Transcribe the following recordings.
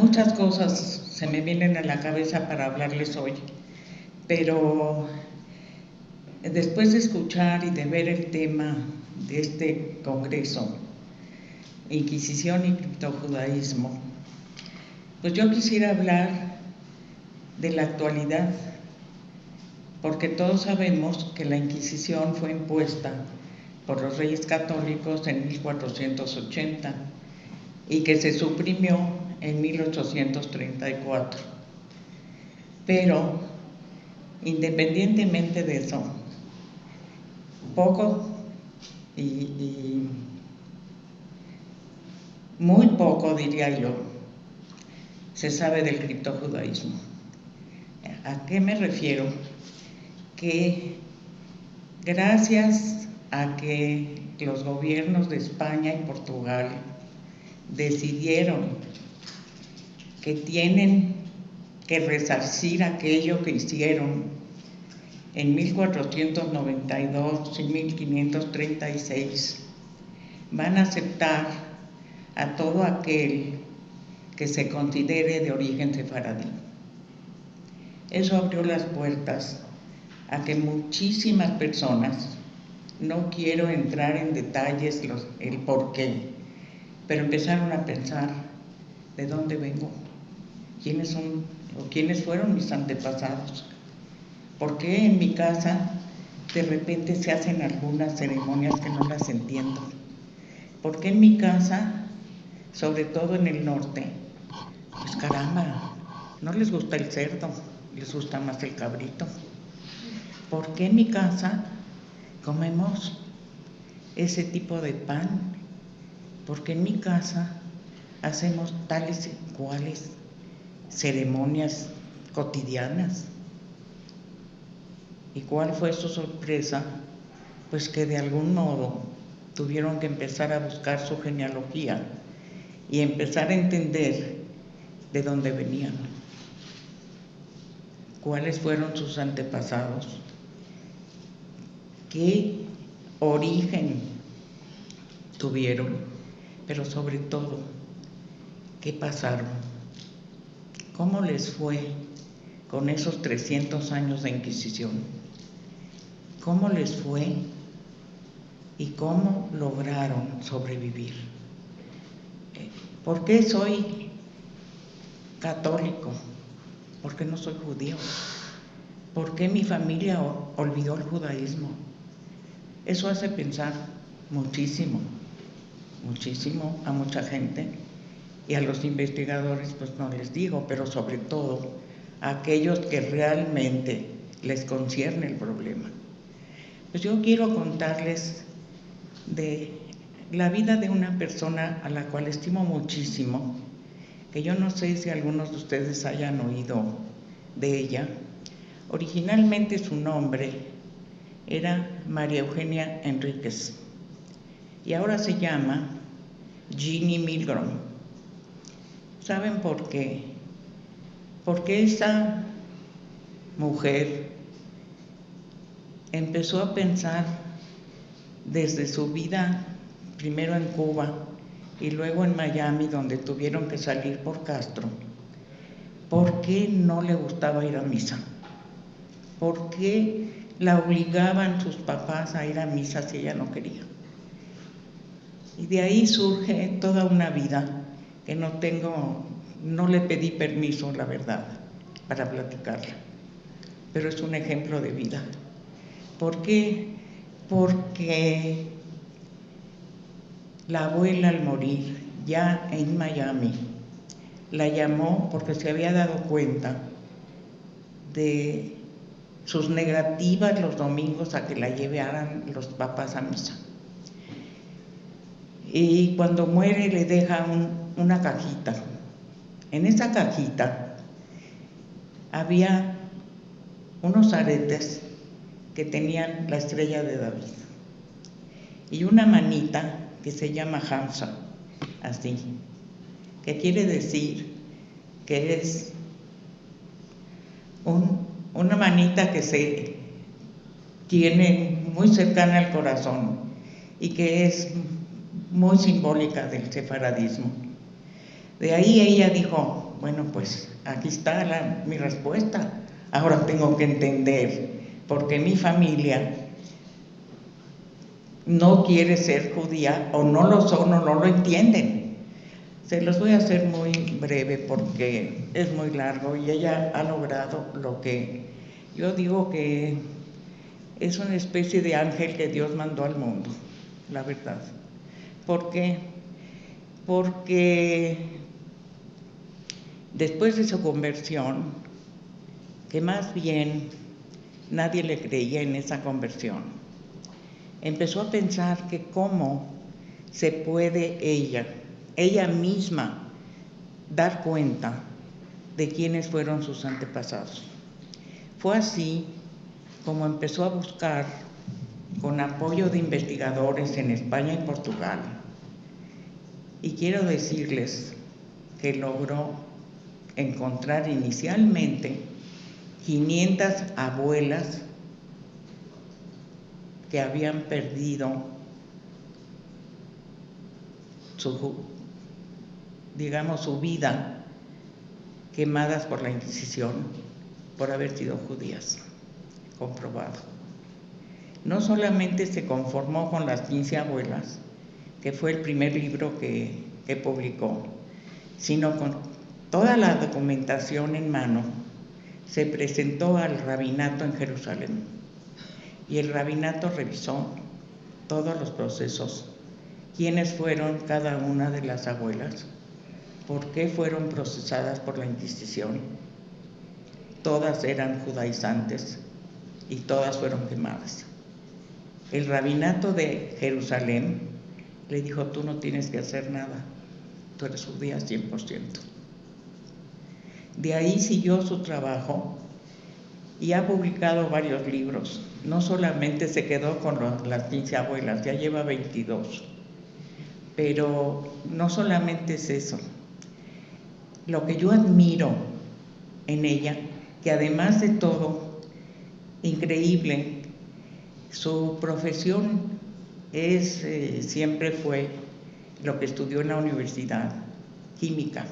Muchas cosas se me vienen a la cabeza para hablarles hoy, pero después de escuchar y de ver el tema de este congreso, Inquisición y criptojudaísmo, pues yo quisiera hablar de la actualidad, porque todos sabemos que la Inquisición fue impuesta por los Reyes Católicos en 1480 y que se suprimió en 1834. Pero, independientemente de eso, poco y muy poco, diría yo, se sabe del criptojudaísmo. ¿A qué me refiero? Que gracias a que los gobiernos de España y Portugal decidieron que tienen que resarcir aquello que hicieron en 1492 y 1536, van a aceptar a todo aquel que se considere de origen sefaradí. Eso abrió las puertas a que muchísimas personas, no quiero entrar en detalles el por qué, pero empezaron a pensar: ¿de dónde vengo? ¿Quiénes son o quiénes fueron mis antepasados? ¿Por qué en mi casa de repente se hacen algunas ceremonias que no las entiendo? ¿Por qué en mi casa, sobre todo en el norte, pues caramba, no les gusta el cerdo, les gusta más el cabrito? ¿Por qué en mi casa comemos ese tipo de pan? ¿Por qué en mi casa hacemos tales y cuales ceremonias cotidianas? ¿Y cuál fue su sorpresa? Pues que de algún modo tuvieron que empezar a buscar su genealogía y empezar a entender de dónde venían, cuáles fueron sus antepasados, qué origen tuvieron, pero sobre todo, qué pasaron, cómo les fue con esos 300 años de Inquisición, cómo les fue y cómo lograron sobrevivir. ¿Por qué soy católico? ¿Por qué no soy judío? ¿Por qué mi familia olvidó el judaísmo? Eso hace pensar muchísimo, muchísimo a mucha gente, y a los investigadores pues no les digo, pero sobre todo a aquellos que realmente les concierne el problema. Pues yo quiero contarles de la vida de una persona a la cual estimo muchísimo, que yo no sé si algunos de ustedes hayan oído de ella. Originalmente su nombre era María Eugenia Enríquez y ahora se llama Jeannie Milgrom. ¿Saben por qué? Porque esa mujer empezó a pensar desde su vida, primero en Cuba y luego en Miami, donde tuvieron que salir por Castro, ¿por qué no le gustaba ir a misa? ¿Por qué la obligaban sus papás a ir a misa si ella no quería? Y de ahí surge toda una vida que no le pedí permiso, la verdad, para platicarla, pero es un ejemplo de vida. ¿Por qué? Porque la abuela, al morir ya en Miami, la llamó porque se había dado cuenta de sus negativas los domingos a que la llevaran los papás a misa. Y cuando muere le deja una cajita. En esa cajita había unos aretes que tenían la estrella de David y una manita que se llama Hamza, así, que quiere decir que es una manita que se tiene muy cercana al corazón y que es muy simbólica del sefaradismo. De ahí ella dijo: Bueno, pues aquí está mi respuesta. Ahora tengo que entender por qué mi familia no quiere ser judía, o no lo son, o no lo entienden. Se los voy a hacer muy breve porque es muy largo, y ella ha logrado lo que yo digo que es una especie de ángel que Dios mandó al mundo, la verdad. ¿Por qué? Porque después de su conversión, que más bien nadie le creía en esa conversión, empezó a pensar que cómo se puede ella misma dar cuenta de quiénes fueron sus antepasados. Fue así como empezó a buscar, con apoyo de investigadores en España y Portugal, y quiero decirles que logró encontrar inicialmente 500 abuelas que habían perdido su vida quemadas por la Inquisición por haber sido judías, comprobado. No solamente se conformó con las 15 abuelas, que fue el primer libro que publicó, sino con toda la documentación en mano, se presentó al rabinato en Jerusalén, y el rabinato revisó todos los procesos, quiénes fueron cada una de las abuelas, por qué fueron procesadas por la Inquisición. Todas eran judaizantes y todas fueron quemadas. El rabinato de Jerusalén le dijo: tú no tienes que hacer nada, tú eres judía 100%. De ahí siguió su trabajo y ha publicado varios libros. No solamente se quedó con las 15 abuelas, ya lleva 22. Pero no solamente es eso. Lo que yo admiro en ella, que además de todo, increíble, su profesión siempre fue lo que estudió en la universidad, química,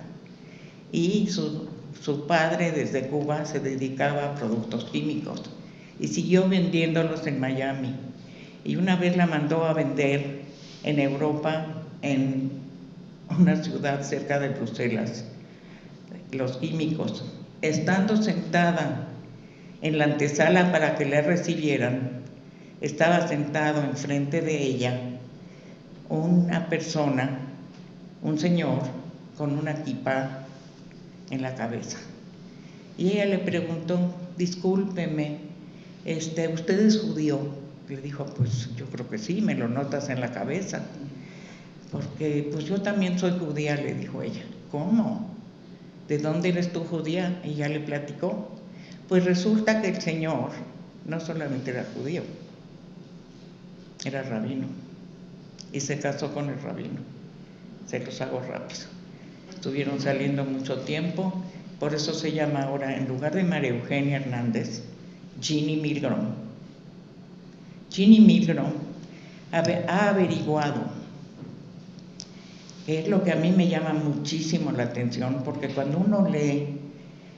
y su padre desde Cuba se dedicaba a productos químicos y siguió vendiéndolos en Miami, y una vez la mandó a vender en Europa, en una ciudad cerca de Bruselas, los químicos. Estando sentada en la antesala para que la recibieran, estaba sentado enfrente de ella una persona, un señor con una kipá en la cabeza, y ella le preguntó: discúlpeme, ¿usted es judío? Le dijo: pues yo creo que sí, me lo notas en la cabeza. Porque pues yo también soy judía, le dijo ella. ¿Cómo? ¿De dónde eres tú judía? Y ya le platicó. Pues resulta que el señor no solamente era judío, era rabino, y se casó con el rabino. Se los hago rápido. Estuvieron saliendo mucho tiempo, por eso se llama ahora, en lugar de María Eugenia Hernández, Ginny Milgrom. Ginny Milgrom ha averiguado, que es lo que a mí me llama muchísimo la atención, porque cuando uno lee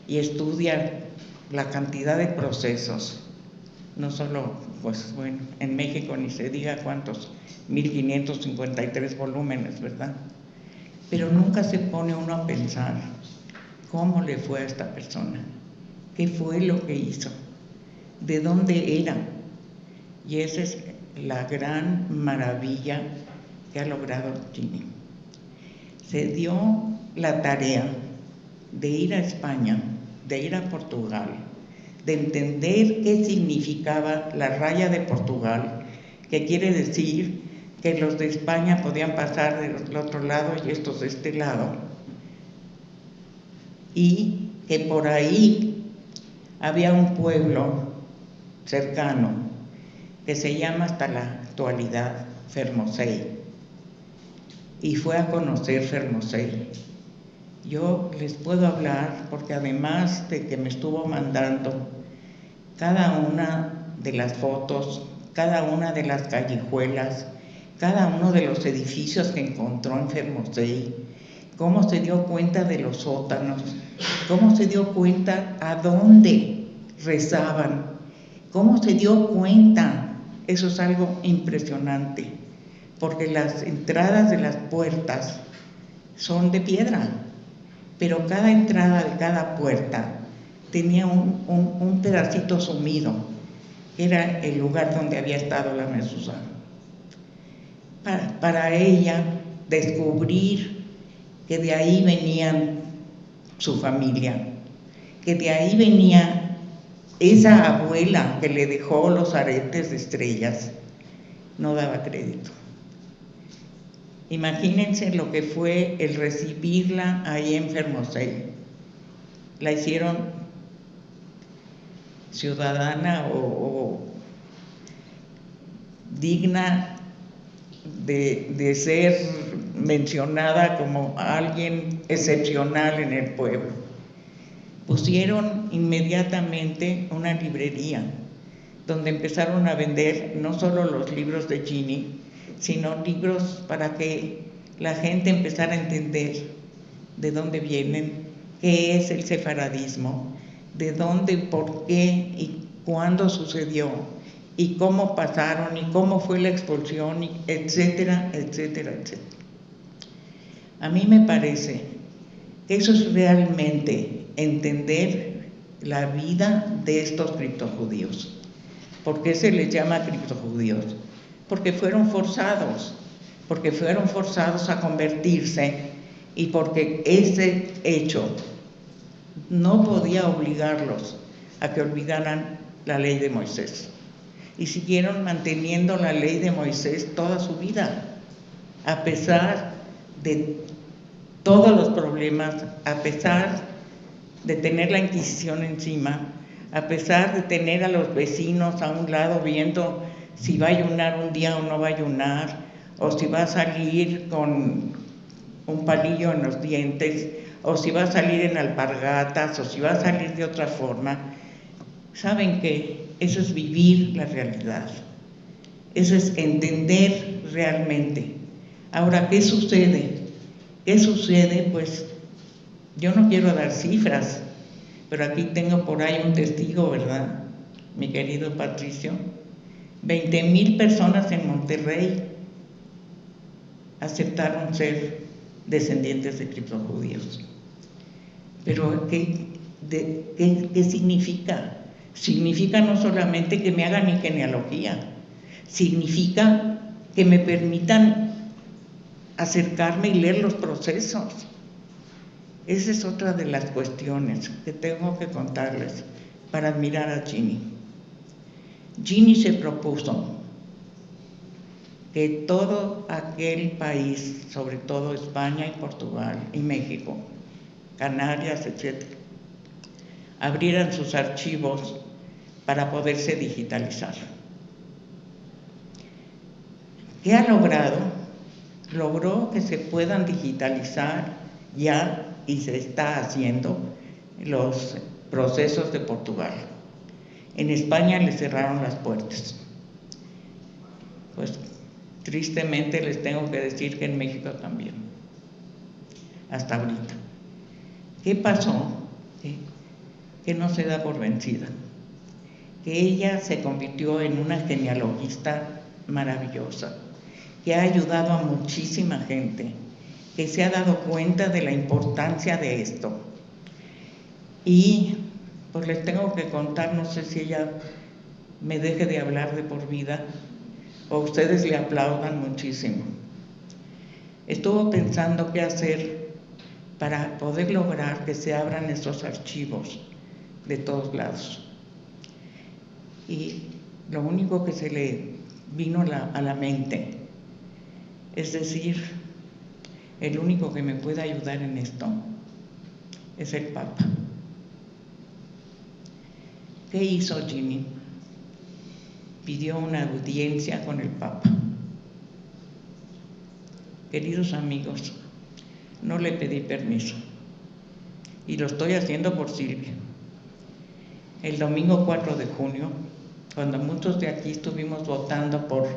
y estudia la cantidad de procesos, no solo, pues bueno, en México ni se diga cuántos, 1553 volúmenes, ¿verdad? Pero nunca se pone uno a pensar cómo le fue a esta persona, qué fue lo que hizo, de dónde era. Y esa es la gran maravilla que ha logrado Ginny. Se dio la tarea de ir a España, de ir a Portugal, de entender qué significaba la raya de Portugal, que quiere decir que los de España podían pasar del otro lado y estos de este lado, y que por ahí había un pueblo cercano que se llama hasta la actualidad Fermosell, y fue a conocer Fermosell. Yo les puedo hablar porque además de que me estuvo mandando cada una de las fotos, cada una de las callejuelas, cada uno de los edificios que encontró en Fermosell, cómo se dio cuenta de los sótanos, cómo se dio cuenta a dónde rezaban, cómo se dio cuenta. Eso es algo impresionante, porque las entradas de las puertas son de piedra, pero cada entrada de cada puerta tenía un pedacito sumido, que era el lugar donde había estado la mezuzá. Para ella descubrir que de ahí venían su familia, que de ahí venía esa abuela que le dejó los aretes de estrellas, no daba crédito. Imagínense lo que fue el recibirla ahí en Fermoselle. La hicieron ciudadana o digna de ser mencionada como alguien excepcional en el pueblo. Pusieron inmediatamente una librería donde empezaron a vender no solo los libros de Ginny, sino libros para que la gente empezara a entender de dónde vienen, qué es el sefaradismo, de dónde, por qué y cuándo sucedió, y cómo pasaron, y cómo fue la expulsión, etcétera, etcétera, etcétera. A mí me parece que eso es realmente entender la vida de estos criptojudíos. ¿Por qué se les llama criptojudíos? Porque fueron forzados a convertirse, y porque ese hecho no podía obligarlos a que olvidaran la ley de Moisés. Y siguieron manteniendo la ley de Moisés toda su vida, a pesar de todos los problemas, a pesar de tener la Inquisición encima, a pesar de tener a los vecinos a un lado viendo si va a ayunar un día o no va a ayunar, o si va a salir con un palillo en los dientes, o si va a salir en alpargatas, o si va a salir de otra forma. ¿Saben qué? Eso es vivir la realidad, eso es entender realmente. Ahora, ¿qué sucede? ¿Qué sucede? Pues yo no quiero dar cifras, pero aquí tengo por ahí un testigo, ¿verdad? Mi querido Patricio. 20,000 personas en Monterrey aceptaron ser descendientes de criptojudíos. Pero ¿qué significa? Significa no solamente que me hagan genealogía, significa que me permitan acercarme y leer los procesos. Esa es otra de las cuestiones que tengo que contarles para admirar a Ginny. Ginny se propuso que todo aquel país, sobre todo España y Portugal y México, Canarias, etc., abrieran sus archivos para poderse digitalizar. ¿Qué ha logrado? Logró que se puedan digitalizar ya, y se está haciendo, los procesos de Portugal. En España le cerraron las puertas. Pues tristemente les tengo que decir que en México también, hasta ahorita. ¿Qué pasó? Que no se da por vencida, que ella se convirtió en una genealogista maravillosa, que ha ayudado a muchísima gente, que se ha dado cuenta de la importancia de esto. Y pues les tengo que contar, no sé si ella me deje de hablar de por vida o ustedes le aplaudan muchísimo. Estuvo pensando qué hacer para poder lograr que se abran esos archivos de todos lados. Y lo único que se le vino a la mente es decir, el único que me puede ayudar en esto es el Papa. ¿Qué hizo Ginny? Pidió una audiencia con el Papa. Queridos amigos, no le pedí permiso y lo estoy haciendo por Silvia. El domingo 4 de junio, cuando muchos de aquí estuvimos votando por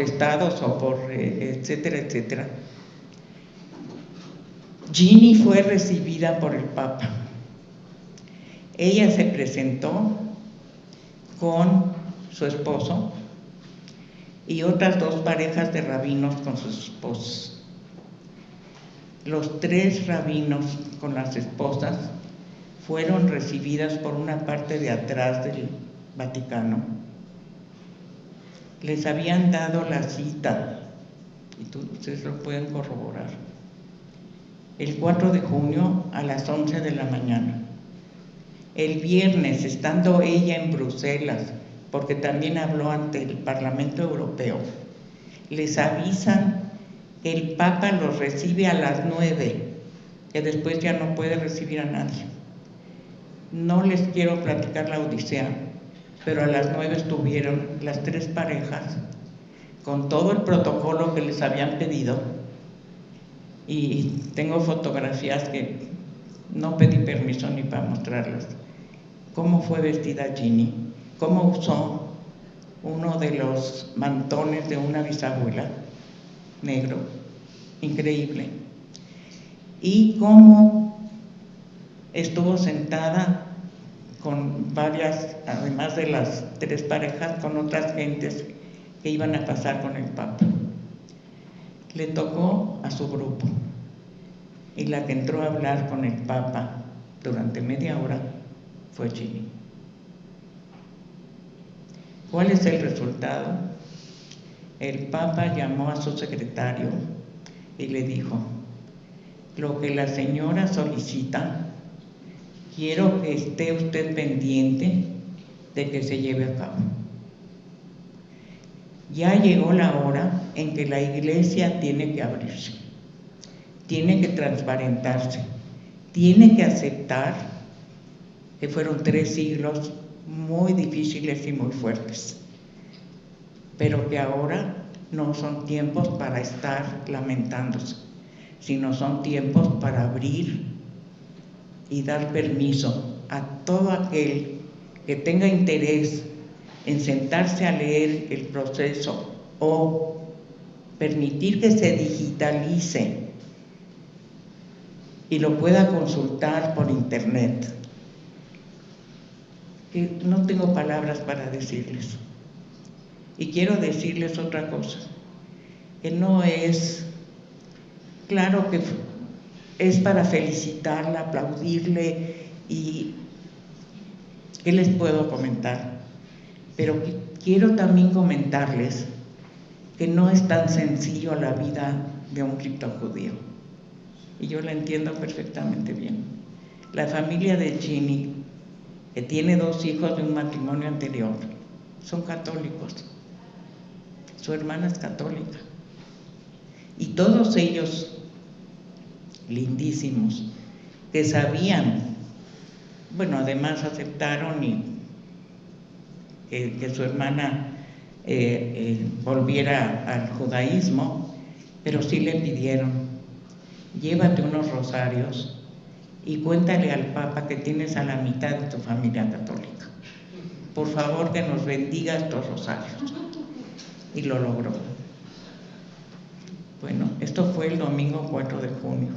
estados o por etcétera, etcétera, Ginny fue recibida por el Papa. Ella se presentó con su esposo y otras 2 parejas de rabinos con sus esposas. Los 3 rabinos con las esposas fueron recibidas por una parte de atrás del Vaticano. Les habían dado la cita, y ustedes lo pueden corroborar, el 4 de junio a las 11 de la mañana. El viernes, estando ella en Bruselas, porque también habló ante el Parlamento Europeo, les avisan que el Papa los recibe a las 9, que después ya no puede recibir a nadie. No les quiero platicar la odisea, pero a las 9 estuvieron las 3 parejas con todo el protocolo que les habían pedido, y tengo fotografías que no pedí permiso ni para mostrarlas. Cómo fue vestida Ginny, cómo usó uno de los mantones de una bisabuela, negro, increíble, y cómo estuvo sentada con varias, además de las 3 parejas, con otras gentes que iban a pasar con el Papa. Le tocó a su grupo, y la que entró a hablar con el Papa durante media hora fue Ginny. ¿Cuál es el resultado? El Papa llamó a su secretario y le dijo: lo que la señora solicita, quiero que esté usted pendiente de que se lleve a cabo. Ya llegó la hora en que la iglesia tiene que abrirse, tiene que transparentarse, tiene que aceptar que fueron 3 siglos muy difíciles y muy fuertes, pero que ahora no son tiempos para estar lamentándose, sino son tiempos para abrir y dar permiso a todo aquel que tenga interés en sentarse a leer el proceso o permitir que se digitalice y lo pueda consultar por internet. Que no tengo palabras para decirles. Y quiero decirles otra cosa, que no es, claro que es para felicitarla, aplaudirle, y ¿qué les puedo comentar? Pero quiero también comentarles que no es tan sencillo la vida de un criptojudío, y yo la entiendo perfectamente bien. La familia de Ginny, que tiene 2 hijos de un matrimonio anterior, son católicos. Su hermana es católica. Y todos ellos, lindísimos, que sabían, bueno, además aceptaron que su hermana volviera al judaísmo, pero sí le pidieron: llévate unos rosarios y cuéntale al Papa que tienes a la mitad de tu familia católica. Por favor, que nos bendiga estos rosarios. Y lo logró. Bueno, esto fue el domingo 4 de junio.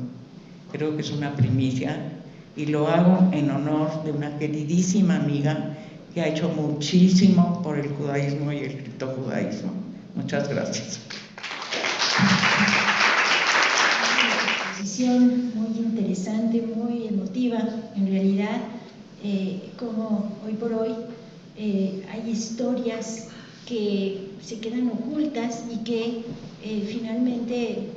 Creo que es una primicia, y lo hago en honor de una queridísima amiga que ha hecho muchísimo por el judaísmo y el criptojudaísmo. Muchas gracias. Una exposición muy interesante, muy emotiva, en realidad, como hoy por hoy hay historias que se quedan ocultas y que finalmente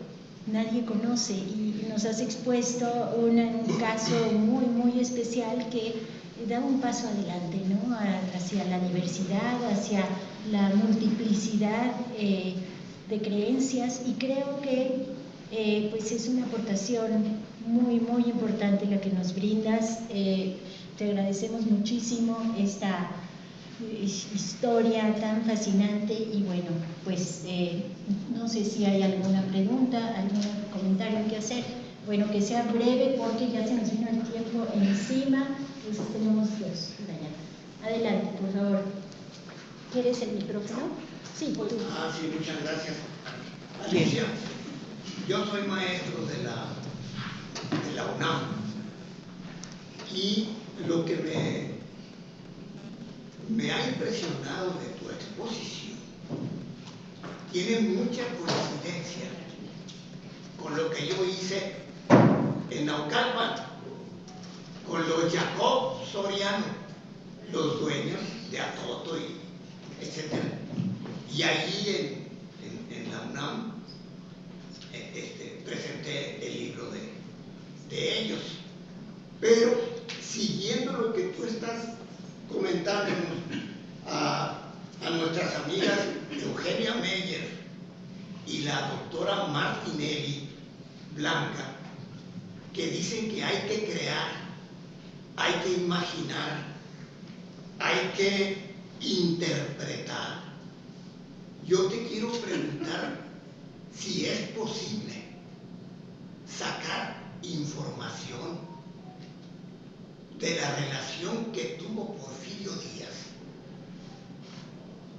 nadie conoce, y nos has expuesto un caso muy, muy especial que da un paso adelante, ¿no? Hacia la diversidad, hacia la multiplicidad de creencias, y creo que pues es una aportación muy, muy importante la que nos brindas. Te agradecemos muchísimo esta historia tan fascinante, y bueno, pues no sé si hay alguna pregunta, algún comentario que hacer. Bueno, que sea breve porque ya se nos vino el tiempo encima, entonces tenemos 2. Adelante, por favor. ¿Quieres el micrófono? Sí, tú. Sí, muchas gracias. Alicia, yo soy maestro de la de la UNAM. Y lo que me ha impresionado de tu exposición tiene mucha coincidencia con lo que yo hice en Naucalpan, con los Jacob Soriano, los dueños de Atoto, etc. Y allí en la UNAM presenté el libro de ellos. Pero siguiendo lo que tú estás comentando a nuestras amigas Eugenia Meyer y la doctora Martinelli Blanca, que dicen que hay que crear, hay que imaginar, hay que interpretar. Yo te quiero preguntar si es posible sacar información de la relación que tuvo Porfirio Díaz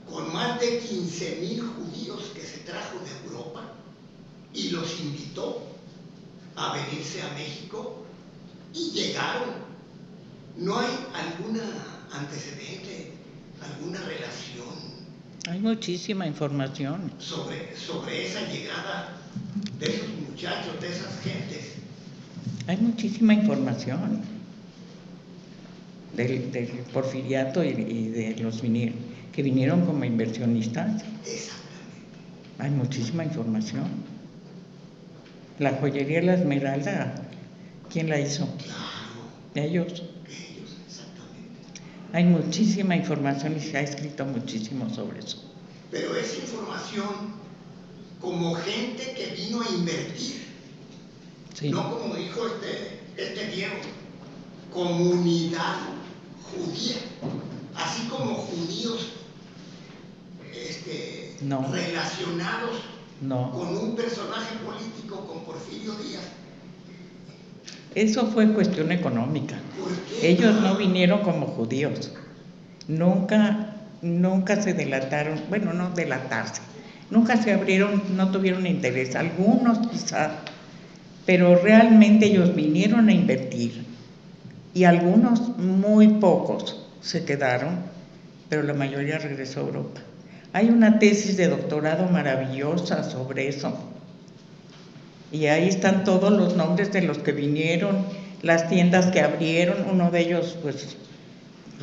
con más de 15,000 judíos que se trajo de Europa y los invitó a venirse a México y llegaron. ¿No hay algún antecedente, alguna relación? Hay muchísima información Sobre esa llegada de esos muchachos, de esas gentes. Hay muchísima información del porfiriato y de los que vinieron como inversionistas. Exactamente. Hay muchísima información. La joyería La Esmeralda, ¿quién la hizo? Claro. Ellos, exactamente. Hay muchísima información y se ha escrito muchísimo sobre eso. Pero es información como gente que vino a invertir, sí. No como dijo este Diego, comunidad judía, así como judíos relacionados con un personaje político, con Porfirio Díaz. Eso fue cuestión económica. Ellos no vinieron como judíos. Nunca se delataron, bueno, no delatarse. Nunca se abrieron, no tuvieron interés. Algunos quizá, pero realmente ellos vinieron a invertir. Y algunos, muy pocos, se quedaron, pero la mayoría regresó a Europa. Hay una tesis de doctorado maravillosa sobre eso. Y ahí están todos los nombres de los que vinieron, las tiendas que abrieron, uno de ellos, pues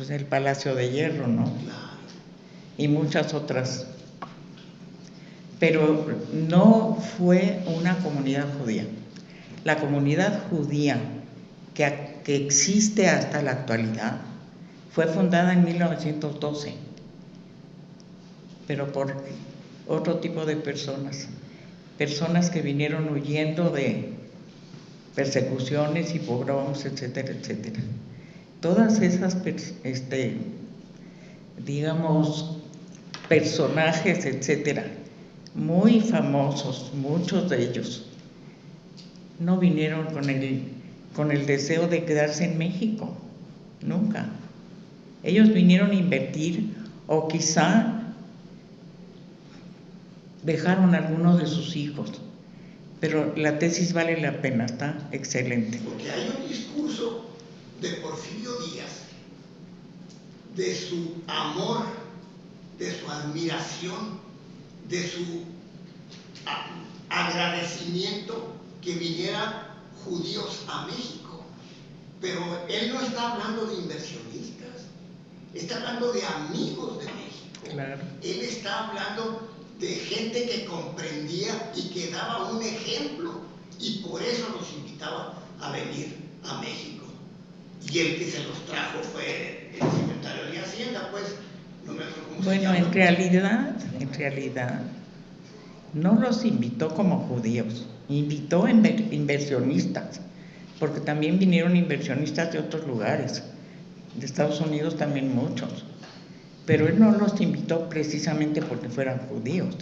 el Palacio de Hierro, ¿no? Y muchas otras. Pero no fue una comunidad judía. La comunidad judía que existe hasta la actualidad fue fundada en 1912, pero por otro tipo de personas que vinieron huyendo de persecuciones y pogroms, etcétera, etcétera. Todas esas, digamos, personajes, etcétera, muy famosos, muchos de ellos, no vinieron con el deseo de quedarse en México, nunca. Ellos vinieron a invertir o quizá dejaron a algunos de sus hijos, pero la tesis vale la pena, está excelente. Porque hay un discurso de Porfirio Díaz, de su amor, de su admiración, de su agradecimiento que vinieran judíos a México. Pero él no está hablando de inversionistas, está hablando de amigos de México. Claro. Él está hablando de gente que comprendía y que daba un ejemplo, y por eso los invitaba a venir a México. Y el que se los trajo fue el secretario de Hacienda, pues, no me acuerdo cómo se llama. Bueno, en realidad, no los invitó como judíos, invitó inversionistas, porque también vinieron inversionistas de otros lugares, de Estados Unidos también muchos. Pero él no los invitó precisamente porque fueran judíos.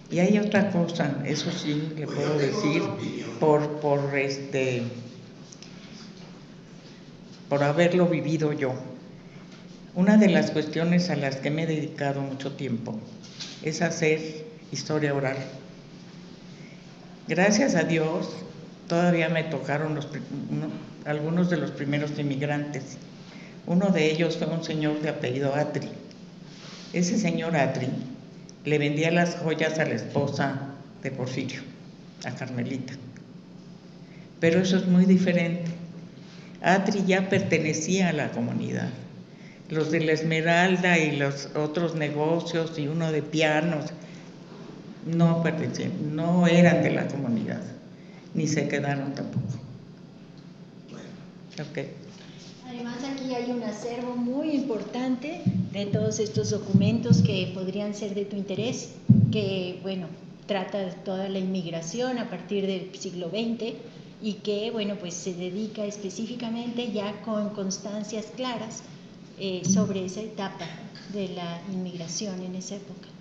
Y hay otra cosa, eso sí le puedo decir, por haberlo vivido yo. Una de las cuestiones a las que me he dedicado mucho tiempo es hacer historia oral. Gracias a Dios, todavía me tocaron algunos de los primeros inmigrantes. Uno de ellos fue un señor de apellido Atri. Ese señor Atri le vendía las joyas a la esposa de Porfirio, a Carmelita. Pero eso es muy diferente. Atri ya pertenecía a la comunidad. Los de la Esmeralda y los otros negocios y uno de pianos no pertenecían, no eran de la comunidad, ni se quedaron tampoco. Okay. Además, aquí hay un acervo muy importante de todos estos documentos que podrían ser de tu interés, que, bueno, trata toda la inmigración a partir del siglo XX y que, bueno, pues se dedica específicamente ya con constancias claras sobre esa etapa de la inmigración en esa época.